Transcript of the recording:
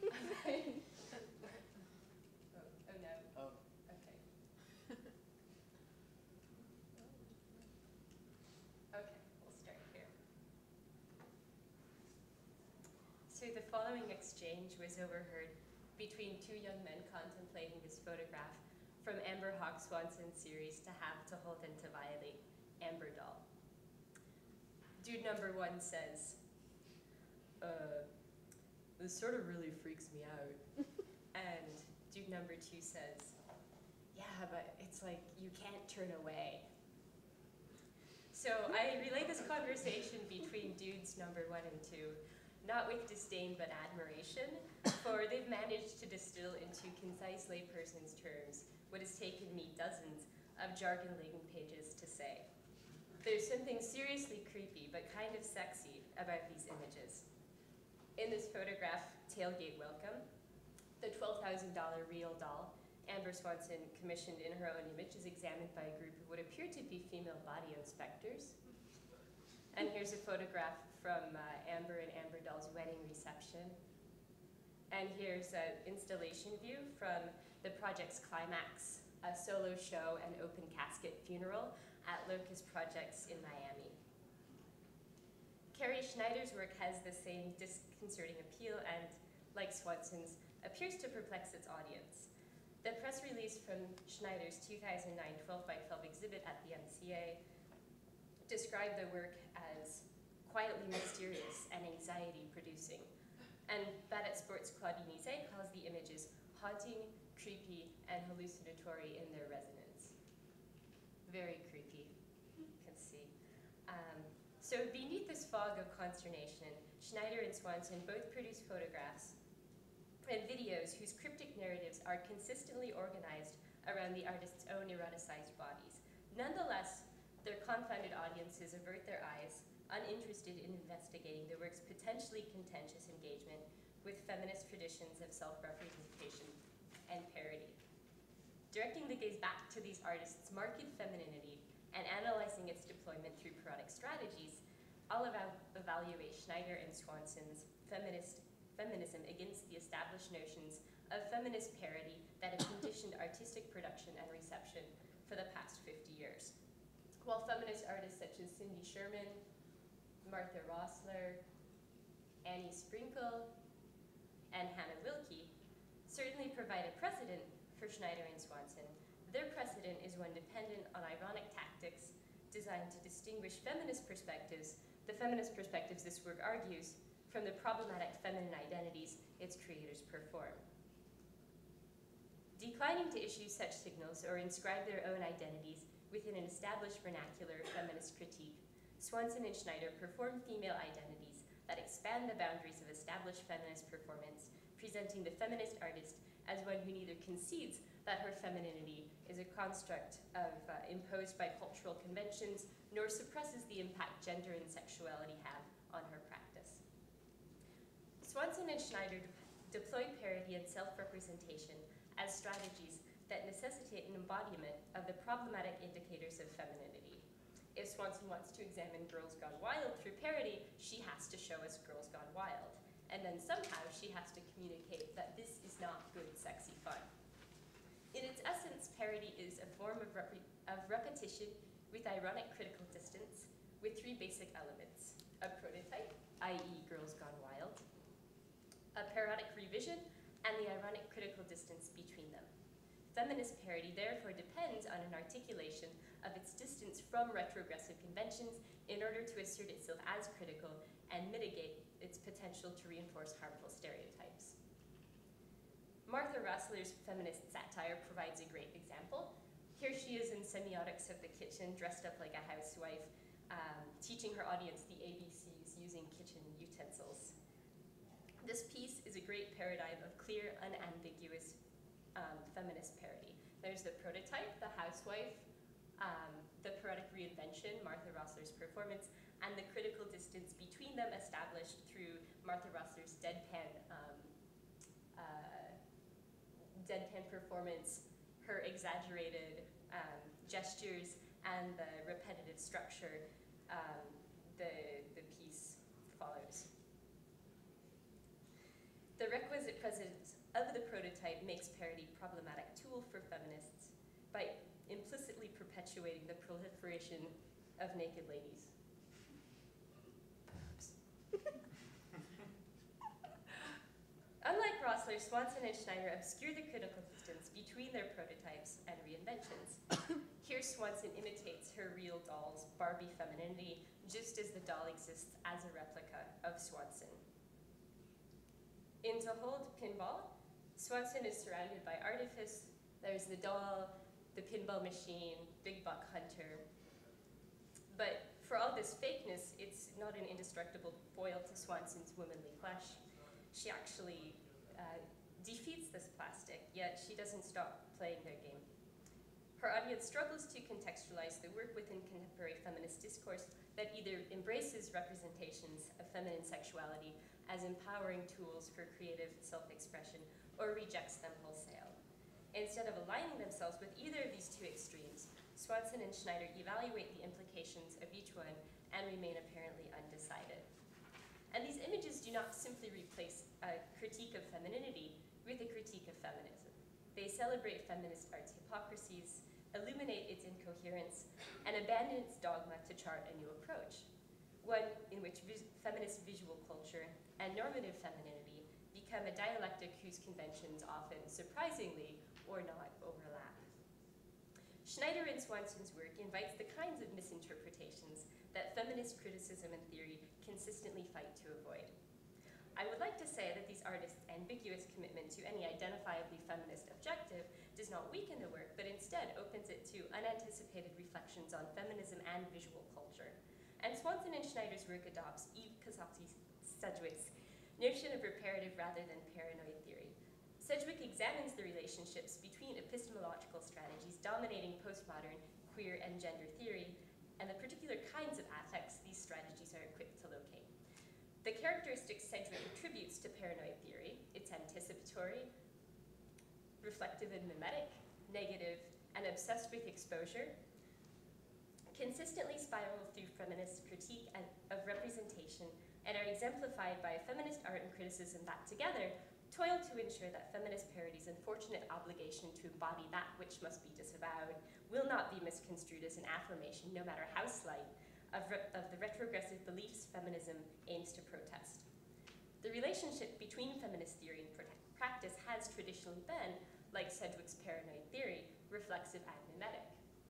Oh no. Oh. Okay. Okay, we'll start here. So the following exchange was overheard between two young men contemplating this photograph from Amber Hawk Swanson's series To Have, To Hold, and To Violate, Amber Doll. Dude number one says, this sort of really freaks me out. And dude number two says, yeah, but it's like you can't turn away. So I relay this conversation between dudes number one and two, not with disdain but admiration, for they've managed to distill into concise layperson's terms what has taken me dozens of jargon-laden pages to say. There's something seriously creepy but kind of sexy about these images. In this photograph, Tailgate Welcome, the $12,000 real doll Amber Swanson commissioned in her own image is examined by a group of what appear to be female body inspectors. And here's a photograph from Amber and Amber Doll's wedding reception. And here's an installation view from the project's climax, a solo show and open casket funeral at Locust Projects in Miami. Carrie Schneider's work has the same disconcerting appeal and, like Swanson's, appears to perplex its audience. The press release from Schneider's 2009 12x12 exhibit at the MCA described the work as quietly mysterious and anxiety-producing. And Badette Sports Claudine Isay calls the images haunting, creepy, and hallucinatory in their resonance. Very creepy, you can see. So beneath this fog of consternation, Schneider and Swanson both produce photographs and videos whose cryptic narratives are consistently organized around the artist's own eroticized bodies. Nonetheless, their confounded audiences avert their eyes, uninterested in investigating the work's potentially contentious engagement with feminist traditions of self-representation and parody. Directing the gaze back to these artists' marked femininity and analyzing its deployment through parodic strategies, I'll evaluate Schneider and Swanson's feminism against the established notions of feminist parody that have conditioned artistic production and reception for the past 50 years. While feminist artists such as Cindy Sherman, Martha Rossler, Annie Sprinkle, and Hannah Wilkie certainly provide a precedent for Schneider and Swanson, their precedent is one dependent on ironic tactics designed to distinguish feminist perspectives, the feminist perspectives this work argues, from the problematic feminine identities its creators perform. Declining to issue such signals or inscribe their own identities within an established vernacular of feminist critique, Swanson and Schneider perform female identities that expand the boundaries of established feminist performance, presenting the feminist artist as one who neither concedes that her femininity is a construct imposed by cultural conventions, nor suppresses the impact gender and sexuality have on her practice. Swanson and Schneider deploy parody and self-representation as strategies that necessitate an embodiment of the problematic indicators of femininity. If Swanson wants to examine Girls Gone Wild through parody, she has to show us Girls Gone Wild. And then somehow she has to communicate that this is not good, sexy fun. In its essence, parody is a form of repetition with ironic critical distance, with three basic elements: a prototype, i.e. Girls Gone Wild, a parodic revision, and the ironic critical distance between them. Feminist parody therefore depends on an articulation of its distance from retrogressive conventions in order to assert itself as critical and mitigate its potential to reinforce harmful stereotypes. Martha Rossler's feminist satire provides a great example. Here she is in semiotics of the kitchen, dressed up like a housewife, teaching her audience the ABCs using kitchen utensils. This piece is a great paradigm of clear, unambiguous feminist parody. There's the prototype, the housewife, the parodic reinvention, Martha Rossler's performance, and the critical distance between them established through Martha Rossler's deadpan performance, her exaggerated gestures, and the repetitive structure the piece follows. The requisite presence of the prototype makes parody a problematic tool for feminists by implicitly perpetuating the proliferation of naked ladies. Unlike Rossler, Swanson and Schneider obscure the critical distance between their prototypes and reinventions. Here, Swanson imitates her real doll's Barbie femininity, just as the doll exists as a replica of Swanson. In To Hold Pinball, Swanson is surrounded by artifice. There's the doll, the pinball machine, Big Buck Hunter. But for all this fakeness, it's not an indestructible foil to Swanson's womanly flesh. She actually defeats this plastic, yet she doesn't stop playing their game. Her audience struggles to contextualize the work within contemporary feminist discourse that either embraces representations of feminine sexuality as empowering tools for creative self-expression or rejects them wholesale. Instead of aligning themselves with either of these two extremes, Swanson and Schneider evaluate the implications of each one and remain apparently undecided. And these images do not simply replace a critique of femininity with a critique of feminism. They celebrate feminist art's hypocrisies, illuminate its incoherence, and abandon its dogma to chart a new approach, one in which feminist visual culture and normative femininity become a dialectic whose conventions often, surprisingly or not, overlap. Schneider and Swanson's work invites the kinds of misinterpretations that feminist criticism and theory consistently fight to avoid. I would like to say that these artists' ambiguous commitment to any identifiably feminist objective does not weaken the work, but instead opens it to unanticipated reflections on feminism and visual culture. And Swanson and Schneider's work adopts Eve Sedgwick's notion of reparative rather than paranoid theory. Sedgwick examines the relationships between epistemological strategies dominating postmodern queer and gender theory and the particular kinds of affects these strategies are equipped to locate. The characteristics Sedgwick attributes to paranoid theory, it's anticipatory, reflective and mimetic, negative, and obsessed with exposure, consistently spiral through feminist critique of representation and are exemplified by feminist art and criticism that together toil to ensure that feminist parody's unfortunate obligation to embody that which must be disavowed will not be misconstrued as an affirmation, no matter how slight, of the retrogressive beliefs feminism aims to protest. The relationship between feminist theory and practice has traditionally been, like Sedgwick's paranoid theory, reflexive and mimetic.